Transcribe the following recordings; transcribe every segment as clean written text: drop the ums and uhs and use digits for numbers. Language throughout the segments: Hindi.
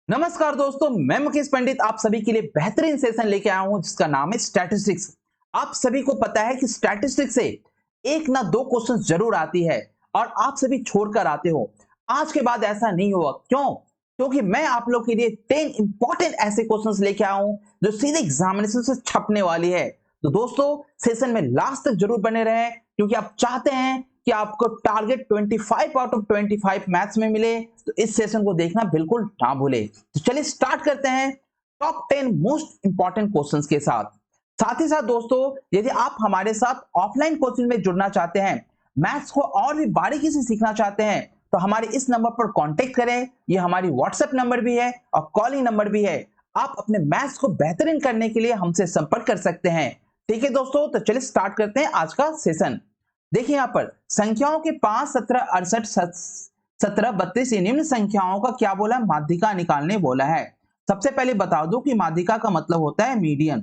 नमस्कार दोस्तों, मैं मुकेश पंडित आप सभी के लिए बेहतरीन सेशन लेके आया हूं जिसका नाम है स्टैटिस्टिक्स। आप सभी को पता है कि स्टैटिस्टिक्स से एक ना दो क्वेश्चन जरूर आती है और आप सभी छोड़कर आते हो। आज के बाद ऐसा नहीं होगा। क्यों? क्योंकि मैं आप लोग के लिए 10 इंपॉर्टेंट ऐसे क्वेश्चंस लेके आया हूं जो सीधे एग्जामिनेशन से छपने वाली है। तो दोस्तों, सेशन में लास्ट तक जरूर बने रहें क्योंकि आप चाहते हैं कि आपको टारगेट 25 आउट ऑफ 25 मैथ्स में मिले। तो इस सेशन को देखना बिल्कुल ना भूले। तो चलिए स्टार्ट करते हैं टॉप 10 मोस्ट इंपॉर्टेंट क्वेश्चंस के साथ। साथ ही साथ दोस्तों, यदि आप हमारे साथ ऑफलाइन कोचिंग में जुड़ना चाहते हैं, मैथ्स को और भी बारीकी से सीखना चाहते हैं, तो हमारे इस नंबर पर कांटेक्ट करें। ये हमारी व्हाट्सएप नंबर भी है और कॉलिंग नंबर भी है। आप अपने मैथ्स को बेहतरीन करने के लिए हमसे संपर्क कर सकते हैं। ठीक है दोस्तों, तो चलिए स्टार्ट करते हैं आज का सेशन। देखिए यहाँ पर संख्याओं के 5, 17, 68, 17, 32 ये निम्न संख्याओं का क्या बोला? माध्यिका निकालने बोला है। सबसे पहले बता दूं कि माध्यिका का मतलब होता है मीडियन।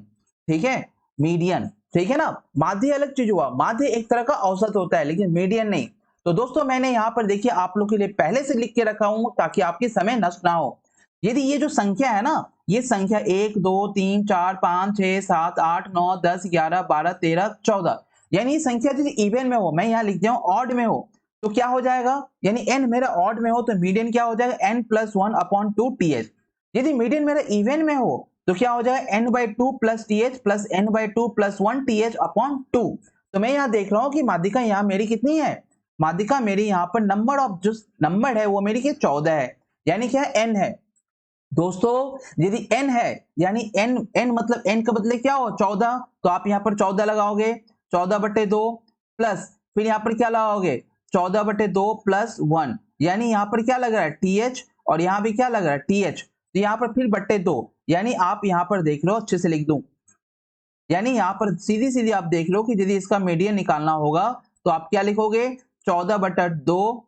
ठीक है, मीडियन। ठीक है ना, माध्य अलग चीज हुआ। माध्य एक तरह का औसत होता है लेकिन मीडियन नहीं। तो दोस्तों, मैंने यहाँ पर देखिए आप लोग के लिए पहले से लिख के रखा हूं ताकि आपकी समय नष्ट ना हो। यदि ये जो संख्या है ना, ये संख्या 1, 2, 3, 4, 5, 6, 7, 8, 9, 10, 11, 12, 13, 14, यानी ये संख्या यदि इवन में हो, मैं यहाँ लिख दिया हूं ऑड में हो, तो क्या हो जाएगा? यानी n मेरा ऑड में हो तो मीडियन क्या हो जाएगा? n+1/2 th। यदि मीडियन मेरा इवन में हो तो क्या हो जाएगा? n/2 + th + n/2 + 1 th/2। तो मैं यहाँ देख रहा हूँ कि माध्यिका यहाँ मेरी कितनी है? माध्यिका मेरी यहाँ पर नंबर ऑफ जो नंबर है वो मेरी क्या 14 है, यानी क्या n है दोस्तों। यदि n है यानी n मतलब n का बदले क्या हो? 14। तो आप यहाँ पर 14 लगाओगे, 14/2 प्लस फिर यहाँ पर क्या लगाओगे? 14/2 + 1, यानी यहाँ पर क्या लग रहा है? th, और यहाँ भी क्या लग रहा है? th। तो यहाँ पर फिर बट्टे 2, यानी आप यहाँ पर देख लो, अच्छे से लिख दूं, यानी यहाँ पर सीधी सीधी आप देख लो कि यदि इसका मीडियन निकालना होगा तो आप क्या लिखोगे? 14/2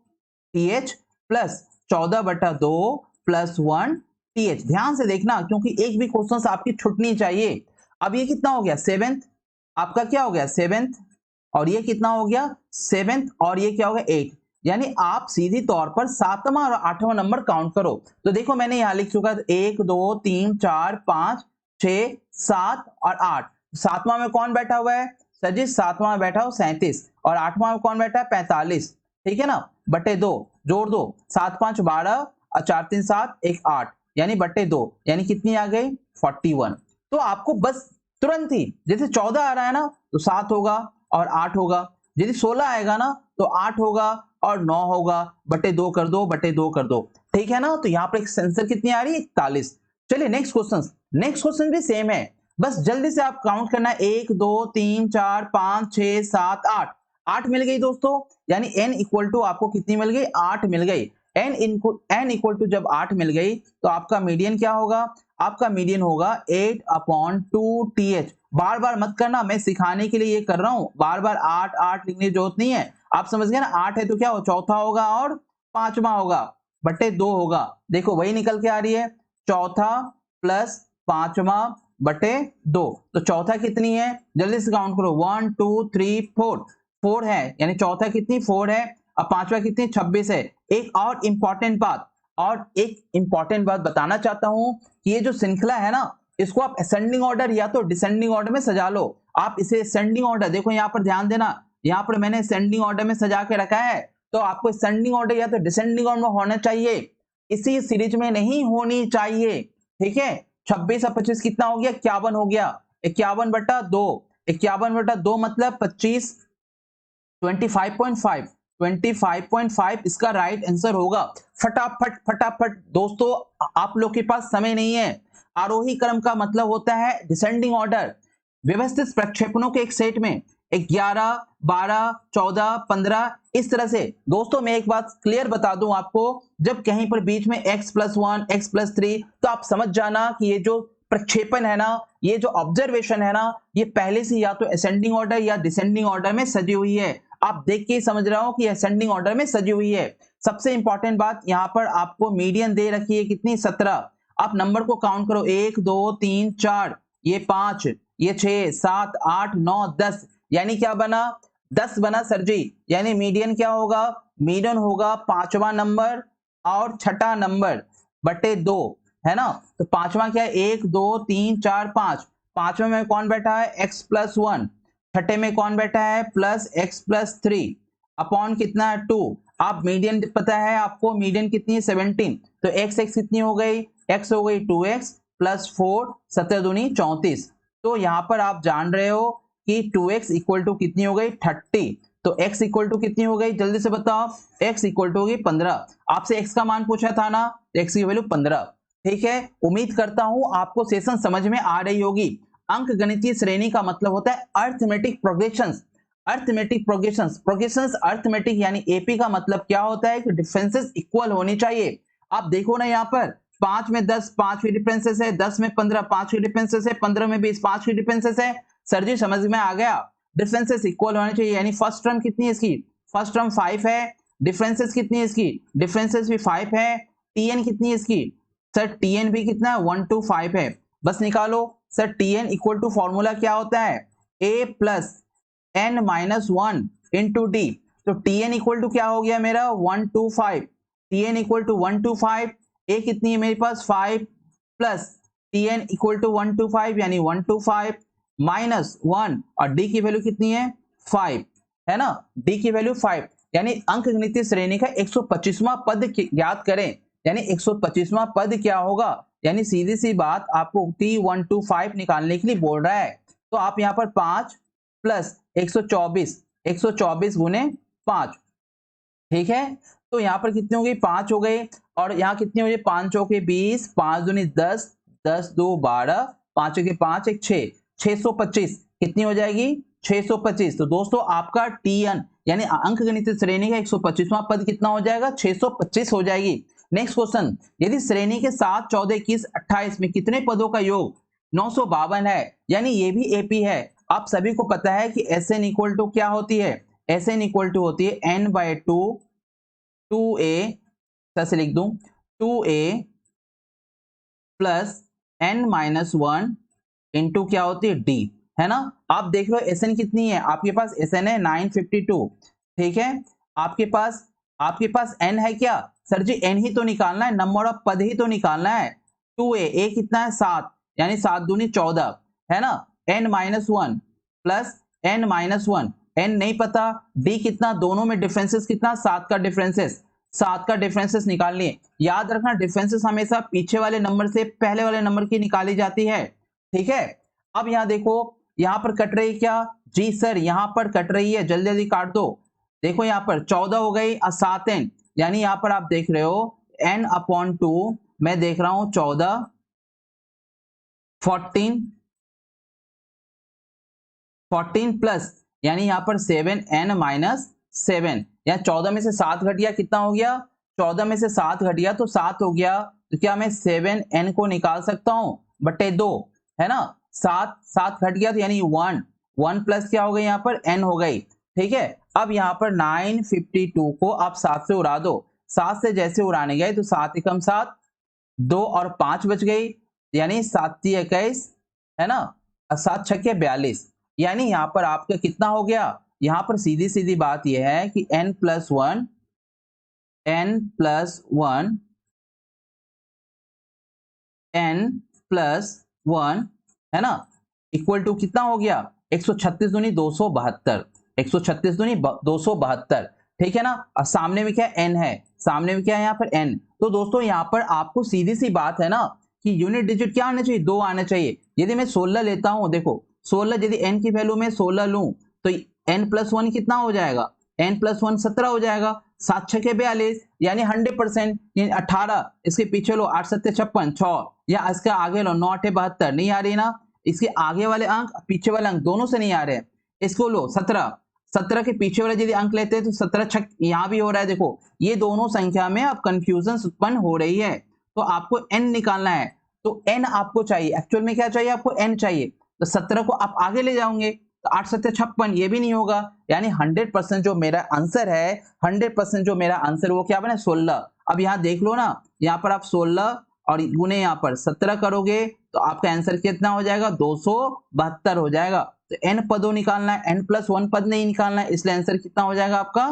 th प्लस 14/2 + 1 th। ध्यान से देखना क्योंकि एक भी क्वेश्चन आपकी छुटनी चाहिए। अब ये कितना हो गया? 7th। आपका क्या हो गया? 7th। और ये कितना हो गया? 7th। और ये क्या हो गया? 8। यानी आप सीधी तौर पर 7वां और 8वां नंबर काउंट करो। तो देखो मैंने यहां लिख चुका है 1, 2, 3, 4, 5, 6, 7 और 8। 7वां में कौन बैठा हुआ है? सर जी 7वां में बैठा हो 37, और 8वां में कौन बैठा है? 45। ठीक है ना, बटे 2 जोड़ दो, 7, 5, 12 और 4, 3, 7, 1, 8, यानी बटे 2, यानी कितनी आ गई? 41। तो आपको बस तुरंत ही, जैसे 14 आ रहा है ना तो 7 होगा और 8 होगा, यदि 16 आएगा ना तो 8 होगा और 9 होगा, बटे 2 कर दो, बटे 2 कर दो। ठीक है ना, तो यहाँ पर एक आंसर कितनी आ रही है? 41। चलिए नेक्स्ट क्वेश्चन। नेक्स्ट क्वेश्चन भी सेम है, बस जल्दी से आप काउंट करना है। 1, 2, 3, 4, 5, 6, 7, 8। 8 मिल गई दोस्तों, यानी n इक्वल टू आपको कितनी मिल गई? 8 मिल गई। n इक्वल टू जब 8 मिल गई तो आपका मीडियन क्या होगा? आपका मीडियन होगा 8/2 th। बार बार मत करना, मैं सिखाने के लिए ये कर रहा हूं, बार बार 8 8 लिखने की जरूरत नहीं है। आप समझ गए ना, 8 है तो क्या हो? चौथा होगा और 5वां होगा, बटे 2 होगा। देखो वही निकल के आ रही है, चौथा प्लस 5वां बटे 2। तो चौथा कितनी है? जल्दी से काउंट करो, 1 2 3 4। 4 है, यानी चौथा कितनी? 4 है। अब 5वां कितनी? 26 है। एक और इंपॉर्टेंट बात बताना चाहता हूं कि ये जो श्रृंखला है ना, इसको आप असेंडिंग ऑर्डर या तो डिसेंडिंग ऑर्डर में सजा लो। आप इसे असेंडिंग ऑर्डर, देखो यहाँ पर ध्यान देना, यहाँ पर मैंने असेंडिंग ऑर्डर में सजा के रखा है, तो आपको असेंडिंग ऑर्डर या तो डिसेंडिंग ऑर्डर में होना चाहिए, इसी सीरीज में नहीं होनी चाहिए। ठीक है, 26 और 25 कितना हो गया? 51 हो गया। 51/2, 51/2 मतलब 25, 25.5, 25.5 इसका राइट आंसर होगा। फटाफट फटाफट दोस्तों, आप लोग के पास समय नहीं है। आरोही क्रम का मतलब होता है डिसेंडिंग ऑर्डर, व्यवस्थित प्रक्षेपणों के एक सेट में 11, 12, 14, 15 इस तरह से। दोस्तों मैं एक बात क्लियर बता दूं आपको, जब कहीं पर बीच में x+1, x+3, तो आप समझ जाना कि ये जो प्रक्षेपण है ना, ये जो ऑब्जर्वेशन है ना, ये पहले से या तो असेंडिंग ऑर्डर या डिसेंडिंग ऑर्डर में सजी हुई है। आप देख के ही समझ रहा हो कि असेंडिंग ऑर्डर में सजी हुई है। सबसे इंपॉर्टेंट बात, यहाँ पर आपको मीडियन दे रखी है कितनी? 17। आप नंबर को काउंट करो, 1 2 3 4, ये 5, ये 6 7 8 9 10, यानी क्या बना? 10 बना सर जी। यानी मीडियन क्या होगा? मीडियन होगा 5वां नंबर और छठा नंबर बटे 2, है ना। तो पांचवा क्या है, 1 2 3 4 5, पांचवें में कौन बैठा है, x प्लस 1, छठे में कौन बैठा है, प्लस x प्लस 3 अपॉन कितना है 2। आप मीडियन पता है आपको, मीडियन कितनी है 17, तो x कितनी हो गई, x हो गई 2x प्लस 4, 17 दूनी 34। तो यहाँ पर आप जान रहे हो कि 2x इक्वल टू कितनी हो गई 30, तो x इक्वल टू कितनी हो गई, जल्दी से बताओ, x इक्वल टू होगी 15। आपसे x का मान पूछा था ना, x की वैल्यू 15। ठीक है, उम्मीद करता हूं आपको सेशन समझ में आ रही होगी। अंक गणितीय श्रेणी का मतलब होता है arithmetic progressions. Arithmetic progressions, progressions arithmetic यानी एपी का मतलब क्या होता है कि डिफरेंसेस इक्वल होनी चाहिए। आप देखो ना यहाँ पर 5 में 10 5 की डिफरेंसेस है, 10 में 15 5 की डिफरेंसेस है, 15 में 20 5 की डिफरेंसेस है। सर जी समझ में आ गया, डिफरेंसेस इक्वल होने चाहिए। यानी फर्स्ट टर्म कितनी है इसकी, फर्स्ट टर्म 5 है, डिफरेंसेस कितनी है इसकी, डिफरेंसेस भी 5 है। टीएन कितनी है इसकी, सर टीएन भी कितना है 1 to 5 है, बस निकालो। Sir TN equal to formula क्या होता है, A plus N minus 1 into D. तो टीएन इक्वल टू क्या हो गया मेरा 1 to 5, TN equal to 1 to 5, A कितनी है मेरे पास 5 plus TN equal to 1 to 5 यानी 1 to 5 माइनस 1 और डी की वैल्यू कितनी है 5, है ना, डी की वैल्यू 5। यानी अंक गणितीय श्रेणी का 125वां पद ज्ञात करें। यानी 125वां पद क्या होगा, यानी सीधी सी बात आपको T1 to 5 निकालने के लिए बोल रहा है। तो आप यहाँ पर 5 प्लस 124 गुने 5, ठीक है। तो यहाँ पर कितनी हो गई 5 हो गई, और यहाँ कितनी हो गई 5 चौके 20, 5 दूनी 10, 10 2 12, 5 के 5 एक 6, 625 कितनी हो जाएगी 625। तो दोस्तों आपका टीएन यानी अंक गणितीय श्रेणी का 125वां पद कितना हो जाएगा 625 हो जाएगी। नेक्स्ट क्वेश्चन, यदि श्रेणी के 7 14 21 28 में कितने पदों का योग 952 है, यानी ये भी एपी है। आप सभी को पता है कि एस एन इक्वल टू क्या होती है, एस एन इक्वल टू होती है एन बाय 2, 2a से लिख दूं 2a plus N minus 1 into क्या होती है डी, है ना। आप देख लो एस एन कितनी है, आपके पास एस एन है 952, ठीक है। आपके पास एन है क्या, सर जी एन ही तो निकालना है, नंबर ऑफ पद ही तो निकालना है। 2a कितना है 7, यानी 7 दूनी 14, है ना। N minus 1 plus N minus 1, N नहीं पता, डी कितना, दोनों में डिफरेंसेस कितना 7 का डिफरेंसेस, 7 का डिफरेंसेस निकालनी है। याद रखना डिफरेंसेस हमेशा पीछे वाले नंबर से पहले वाले नंबर की निकाली जाती है, ठीक है। अब यहाँ देखो यहाँ पर कट रही क्या, जी सर यहाँ पर कट रही है, जल्दी जल्दी काट दो। देखो यहाँ पर 14 हो गई और 7 एन, यानी यहाँ पर आप देख रहे हो एन अपॉन 2, मैं देख रहा हूं 14 14 प्लस यानी यहाँ पर 7 एन माइनस 7, या 14 में से 7 घट गया कितना हो गया, 14 में से 7 घट गया तो 7 हो गया। तो क्या मैं 7 एन को निकाल सकता हूं बटे 2, है ना। 7 घट गया तो यानी 1 प्लस क्या हो गई यहाँ पर एन हो गई, ठीक है। अब यहाँ पर 952 को आप 7 से उड़ा दो, 7 से जैसे उड़ाने गए तो 7 एकम 7, 2 और 5 बच गई, यानी 7 21, है ना, 7 छक्के 42, यानी यहाँ पर आपका कितना हो गया। यहाँ पर सीधी सीधी बात यह है कि n प्लस 1 n प्लस 1 है ना, इक्वल टू कितना हो गया 136 दूनी 272, 136 दूनी 272, ठीक है ना। और सामने में क्या n है, सामने में क्या है यहाँ पर n। तो दोस्तों यहाँ पर आपको सीधी सी बात है ना कि यूनिट डिजिट क्या आना चाहिए 2 आना चाहिए। यदि मैं 16 लेता हूं, देखो 16 यदि n की वैल्यू में 16 लूं तो n प्लस 1 कितना हो जाएगा, n प्लस 1 17 हो जाएगा, 7 छके 42 यानी 100%, यानी 18, इसके पीछे लो 8 7 56 6, या इसके आगे लो 9 8 72, नहीं आ रही ना, इसके आगे वाले अंक पीछे वाले अंक दोनों से नहीं आ रहे हैं। इसको लो 17 के पीछे वाले यदि अंक लेते हैं तो 17 छक यहाँ भी हो रहा है, देखो ये दोनों संख्या में अब कंफ्यूजन उत्पन्न हो रही है। तो आपको n निकालना है, तो n आपको चाहिए, एक्चुअल में क्या चाहिए आपको n चाहिए, तो 17 को आप आगे ले जाओगे तो 8 7 56, ये भी नहीं होगा, यानी 100% जो मेरा आंसर है, 100% जो मेरा आंसर वो क्या बने 16। अब यहाँ देख लो ना, यहाँ पर आप 16 और गुने यहाँ पर 17 करोगे तो आपका आंसर कितना हो जाएगा 272 हो जाएगा। तो n पदों निकालना है, n प्लस 1 पद नहीं निकालना है, इसलिए आंसर कितना हो जाएगा आपका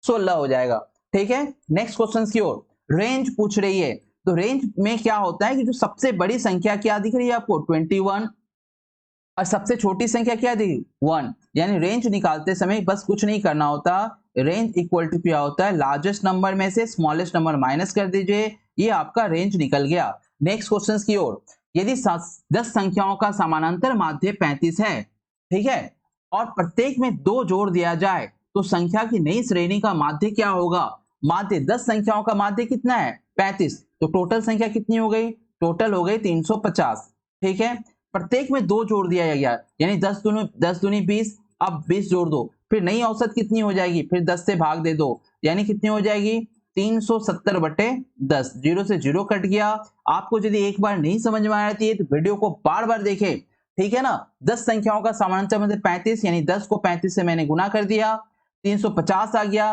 16 हो जाएगा, ठीक है। नेक्स्ट क्वेश्चन की ओर, रेंज पूछ रही है, तो रेंज में क्या होता है कि जो सबसे बड़ी संख्या क्या दिख रही है आपको 21 और सबसे छोटी संख्या क्या दी 1, यानी रेंज निकालते समय बस कुछ नहीं करना होता, रेंज इक्वल टू क्या होता है लार्जेस्ट नंबर में से स्मॉलेस्ट नंबर माइनस कर दीजिए, ये आपका रेंज निकल गया। नेक्स्ट क्वेश्चन की ओर, यदि 10 संख्याओं का समानांतर माध्य 35 है, ठीक है, और प्रत्येक में 2 जोड़ दिया जाए तो संख्या की नई श्रेणी का माध्य क्या होगा। माध्य 10 संख्याओं का माध्य कितना है 35, तो टोटल संख्या कितनी हो गई, टोटल हो गई 350, ठीक है। प्रत्येक में 2 जोड़ दिया गया, यानी 10 दूनी 20, अब 20 जोड़ दो, फिर नई औसत कितनी हो जाएगी, फिर 10 से भाग दे दो, यानी कितनी हो जाएगी 370/10, जीरो से जीरो कट गया। आपको यदि एक बार नहीं समझ में आ रही है तो वीडियो को बार बार देखें, ठीक है ना। 10 संख्याओं का समानांतर माध्य 35, यानी 10 को 35 से मैंने गुना कर दिया, 350 आ गया।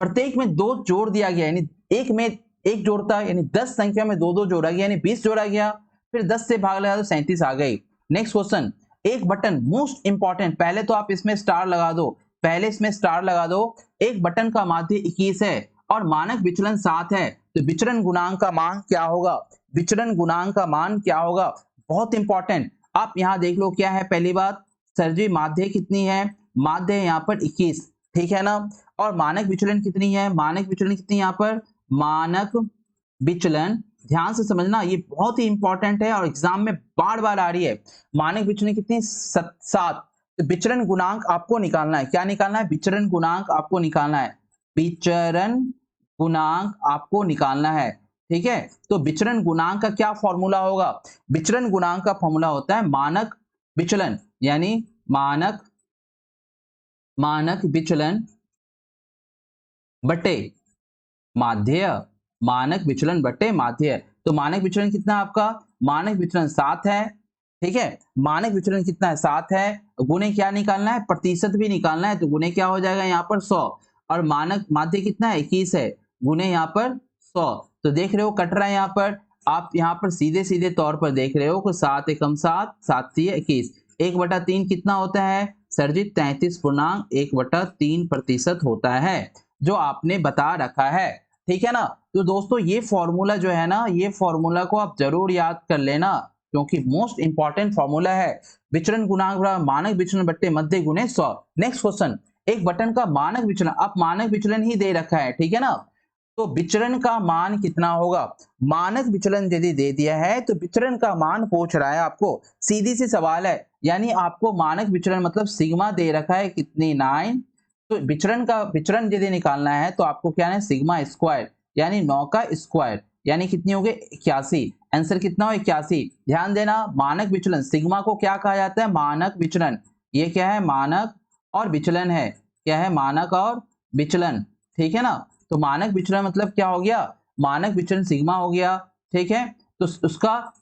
प्रत्येक में 2 जोड़ दिया गया, यानी एक में एक जोड़ता, यानी 10 संख्या में 2 जोड़ा गया, यानी 20 जोड़ा गया, फिर 10 से भाग लगा तो 37 आ गई। नेक्स्ट क्वेश्चन, एक बटन मोस्ट इंपॉर्टेंट, पहले तो आप इसमें स्टार लगा दो, पहले इसमें स्टार लगा दो। एक बटन का माध्य 21 है और मानक विचलन 7 है, तो विचलन गुणांक का मान क्या होगा, विचलन गुणांक का मान क्या होगा, बहुत इंपॉर्टेंट। आप यहां देख लो क्या है, पहली बात सर जी माध्य कितनी है, माध्य है यहाँ पर 21, ठीक है ना, और मानक विचलन कितनी है, मानक विचलन कितनी है यहाँ पर, मानक विचलन, ध्यान से समझना ये बहुत ही इंपॉर्टेंट है और एग्जाम में बार बार आ रही है। मानक विचलन कितनी 7, तो विचरण गुणांक आपको निकालना है, क्या निकालना है, विचरण गुणांक आपको निकालना है, विचरण गुणांक आपको निकालना है, ठीक है। तो विचरण गुणांक का क्या फॉर्मूला होगा, विचरण गुणांक का फॉर्मूला होता है मानक विचलन, यानी मानक विचलन बटे माध्य, मानक विचलन बटे माध्य। तो मानक विचलन कितना आपका, मानक विचलन 7 है, ठीक है, मानक विचलन कितना है 7 है, गुणे क्या निकालना है, प्रतिशत भी निकालना है, तो गुणे क्या हो जाएगा यहाँ पर 100, और मानक माध्य कितना है 21 है, गुणे यहाँ पर 100, तो देख रहे हो कट रहा है यहाँ पर, आप यहाँ पर सीधे सीधे तौर पर देख रहे हो कि 7 एकम 7, 7 3 21, 1/3 कितना होता है सर जी 33.1/3% होता है, जो आपने बता रखा है, ठीक है ना। तो दोस्तों ये फॉर्मूला जो है ना, ये फॉर्मूला को आप जरूर याद कर लेना, क्योंकि मोस्ट इंपॉर्टेंट फॉर्मूला है, विचरण गुणांक मानक विचलन बट्टे मध्य गुणे 100। नेक्स्ट क्वेश्चन, एक बटन का मानक विचलन, आप मानक विचलन ही दे रखा है, ठीक है ना, तो विचरण का मान कितना होगा, मानक विचलन यदि दे दिया है तो विचरण का मान पूछ रहा है आपको, सीधी सी सवाल है, यानी आपको मानक विचलन मतलब सिग्मा दे रखा है कितनी 9, तो विचरण यदि निकालना है तो आपको क्या है सिग्मा स्क्वायर, यानी 9 का स्क्वायर, यानी कितनी हो गई 81, आंसर कितना हो 81। ध्यान देना मानक विचलन, सिग्मा को क्या कहा जाता है मानक विचलन, ये क्या है मानक और विचलन है, क्या है मानक और विचलन, ठीक है ना। तो मानक विचलन मतलब क्या हो गया, मानक विचलन सिग्मा हो गया, ठीक है, तो उसका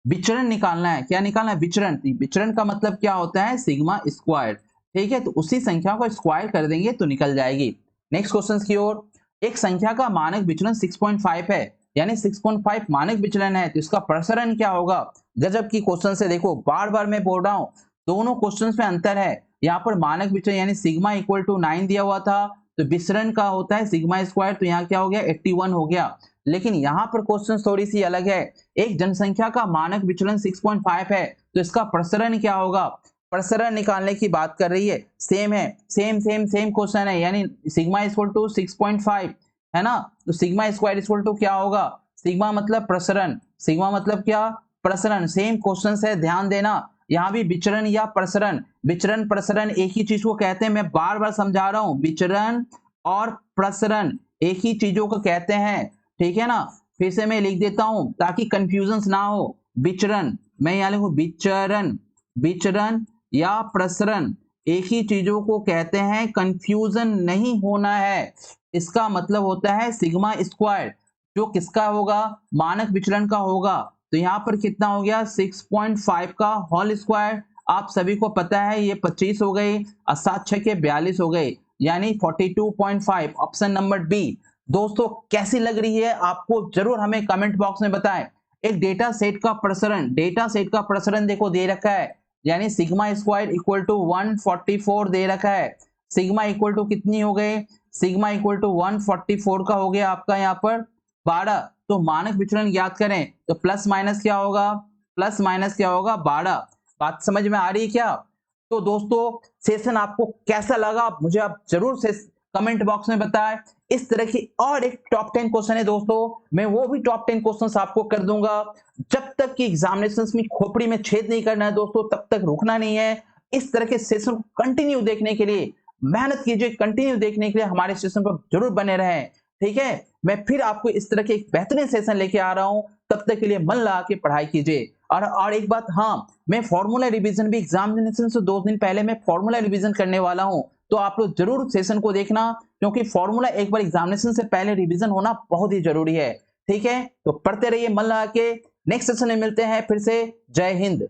विचरण निकालना है, क्या निकालना है विचरण, विचरण का मतलब क्या होता है सिग्मा स्क्वायर, ठीक है, तो उसी संख्या को स्क्वायर कर देंगे तो निकल जाएगी। नेक्स्ट क्वेश्चन की ओर, एक संख्या का मानक विचलन 6.5 है, यानी 6.5 मानक विचलन है, तो इसका प्रसरण क्या होगा, गजब की क्वेश्चन से, देखो बार बार मैं बोल रहा हूं दोनों क्वेश्चन में अंतर है, यहाँ पर मानक विचलन यानी सिग्मा इक्वल टू 9 दिया हुआ था, तो विचरण का होता है सिग्मा स्क्वायर, तो यहाँ क्या हो गया 81 हो गया, लेकिन यहाँ पर क्वेश्चन थोड़ी सी अलग है, एक जनसंख्या का मानक विचलन 6.5 है, तो इसका प्रसरण क्या होगा, प्रसरण निकालने की बात कर रही है, सेम है, सेम क्वेश्चन है, यानी सिग्मा इक्वल टू 6.5 है ना, तो सिग्मा स्क्वायर इक्वल टू क्या होगा, सिग्मा मतलब प्रसरण, सिग्मा मतलब क्या प्रसरण, सेम क्वेश्चन है, ध्यान देना, यहाँ भी विचरण या प्रसरण, विचरण प्रसरण एक ही चीज को कहते हैं, मैं बार बार समझा रहा हूं, विचरण और प्रसरण एक ही चीजों को कहते हैं, ठीक है ना। फिर से मैं लिख देता हूं ताकि कंफ्यूजन ना हो, विचरण, मैं यहाँ लिखूं विचरण, विचरण या प्रसरण एक ही चीजों को कहते हैं, कंफ्यूजन नहीं होना है, इसका मतलब होता है सिग्मा स्क्वायर, जो किसका होगा मानक विचलन का होगा, तो यहाँ पर कितना हो गया 6.5 का होल स्क्वायर, आप सभी को पता है ये 25 हो गई और 7 6 के 42 हो गए, यानी 42.5, ऑप्शन नंबर बी। दोस्तों कैसी लग रही है आपको जरूर हमें कमेंट बॉक्स में बताएं। एक डेटा सेट का प्रसरण, डेटा सेट का प्रसरण देखो दे रखा है, यानी सिग्मा स्क्वायर इक्वल टू 144 दे रखा है, सिग्मा इक्वल टू कितनी हो गई, सिग्मा इक्वल टू 144 का हो गया आपका यहाँ पर 12। तो मानक विचलन ज्ञात करें तो प्लस माइनस क्या होगा, प्लस माइनस क्या होगा 12। बात समझ में आ रही है क्या? तो दोस्तों सेशन आपको कैसा लगा मुझे आप जरूर से कमेंट बॉक्स में बताएं। इस तरह की और एक टॉप 10 क्वेश्चन है दोस्तों, मैं वो भी टॉप 10 क्वेश्चंस आपको कर दूंगा। जब तक कि एग्जामिनेशंस में खोपड़ी में छेद नहीं करना है दोस्तों, तब तक रुकना नहीं है। इस तरह के सेशन को कंटिन्यू देखने के लिए मेहनत कीजिए, कंटिन्यू देखने के लिए हमारे सेशन पर जरूर बने रहें। ठीक है, मैं फिर आपको इस तरह के एक बेहतरीन सेशन लेके आ रहा हूं, तब तक के लिए मन लगा के पढ़ाई कीजिए। और एक बात, हाँ, मैं फॉर्मूला रिवीजन भी एग्जामिनेशन से 2 दिन पहले मैं फॉर्मूला रिवीजन करने वाला हूं, तो आप लोग जरूर सेशन को देखना, क्योंकि फॉर्मूला एक बार एग्जामिनेशन से पहले रिवीजन होना बहुत ही जरूरी है। ठीक है, तो पढ़ते रहिए मन लगा के। नेक्स्ट सेशन में मिलते हैं फिर से। जय हिंद।